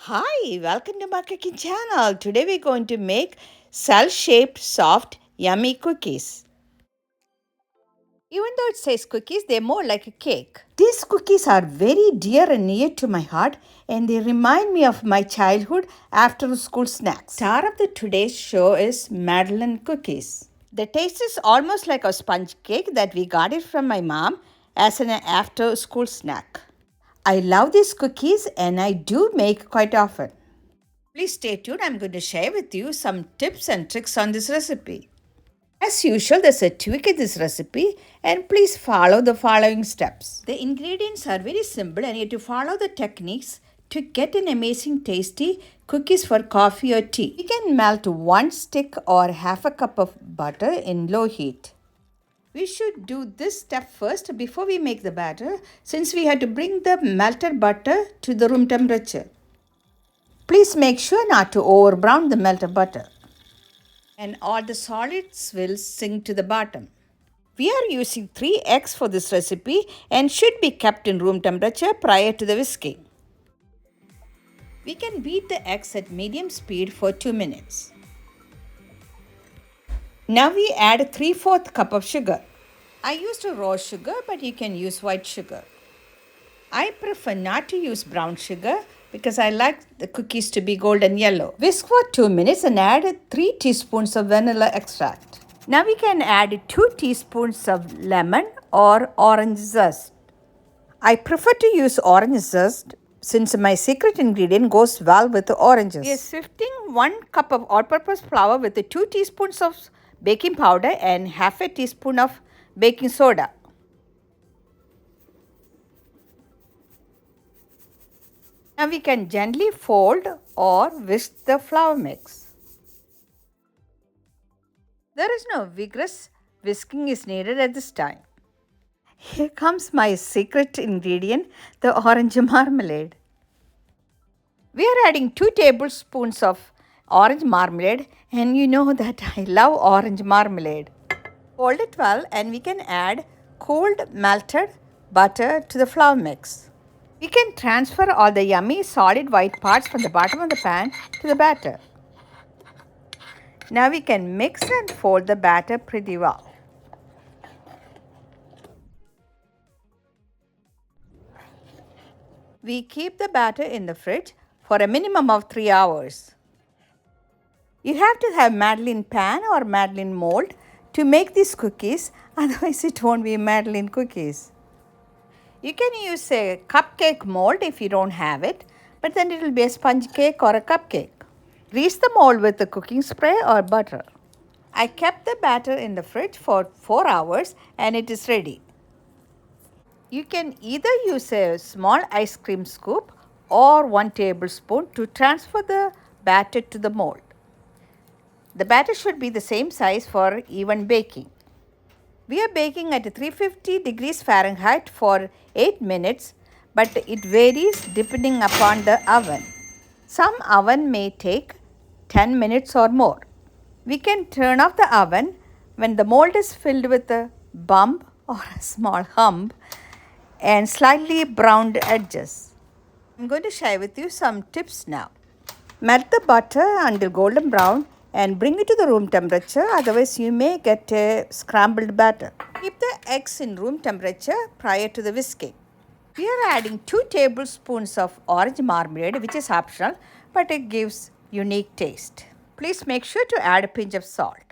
Hi, welcome to my cooking channel. Today we're going to make cell-shaped, soft, yummy cookies. Even though it says cookies, they're more like a cake. These cookies are very dear and near to my heart, and they remind me of my childhood after-school snacks. Star of the today's show is Madeleine cookies. The taste is almost like a sponge cake that we got it from my mom as an after-school snack. I love these cookies and I do make quite often. Please stay tuned. I'm going to share with you some tips and tricks on this recipe. As usual, there's a tweak in this recipe and please follow the following steps. The ingredients are very simple and you have to follow the techniques to get an amazing tasty cookies for coffee or tea. You can melt 1 stick or half a cup of butter in low heat. We should do this step first before we make the batter since we had to bring the melted butter to the room temperature. Please make sure not to over brown the melted butter and all the solids will sink to the bottom. We are using 3 eggs for this recipe and should be kept in room temperature prior to the whisking. We can beat the eggs at medium speed for 2 minutes. Now we add 3/4 cup of sugar. I used a raw sugar, but you can use white sugar. I prefer not to use brown sugar because I like the cookies to be golden yellow. Whisk for 2 minutes and add 3 teaspoons of vanilla extract. Now we can add 2 teaspoons of lemon or orange zest. I prefer to use orange zest since my secret ingredient goes well with the oranges. We are sifting 1 cup of all-purpose flour with 2 teaspoons of baking powder and half a teaspoon of baking soda. Now we can gently fold or whisk the flour mix. There is no vigorous whisking is needed at this time. Here comes my secret ingredient, the orange marmalade. We are adding 2 tablespoons of orange marmalade and you know that I love orange marmalade. Fold it well and we can add cooled melted butter to the flour mix. We can transfer all the yummy solid white parts from the bottom of the pan to the batter. Now we can mix and fold the batter pretty well. We keep the batter in the fridge for a minimum of 3 hours. You have to have Madeleine pan or Madeleine mold to make these cookies, otherwise it won't be Madeleine cookies. You can use a cupcake mold if you don't have it, but then it will be a sponge cake or a cupcake. Grease the mold with the cooking spray or butter. I kept the batter in the fridge for 4 hours and it is ready. You can either use a small ice cream scoop or 1 tablespoon to transfer the batter to the mold. The batter should be the same size for even baking. We are baking at 350 degrees Fahrenheit for 8 minutes, but it varies depending upon the oven. Some oven may take 10 minutes or more. We can turn off the oven when the mold is filled with a bump or a small hump and slightly browned edges. I'm going to share with you some tips now. Melt the butter until golden brown and bring it to the room temperature, otherwise you may get a scrambled batter. Keep the eggs in room temperature prior to the whisking. We are adding 2 tablespoons of orange marmalade, which is optional, but it gives unique taste. Please make sure to add a pinch of salt.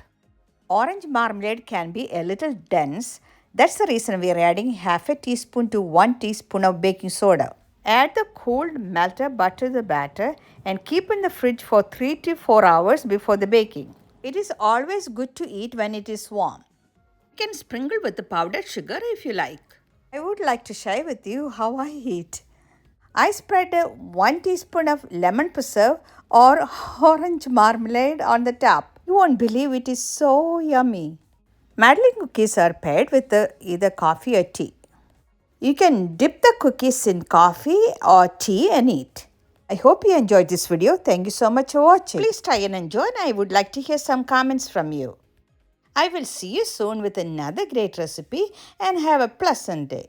Orange marmalade can be a little dense. That's the reason we are adding half a teaspoon to 1 teaspoon of baking soda. Add the cooled melted butter to the batter and keep in the fridge for 3 to 4 hours before the baking. It is always good to eat when it is warm. You can sprinkle with the powdered sugar if you like. I would like to share with you how I eat. I spread 1 teaspoon of lemon preserve or orange marmalade on the top. You won't believe it is so yummy. Madeleine cookies are paired with either coffee or tea. You can dip the cookies in coffee or tea and eat. I hope you enjoyed this video. Thank you so much for watching. Please try and enjoy and I would like to hear some comments from you. I will see you soon with another great recipe and have a pleasant day.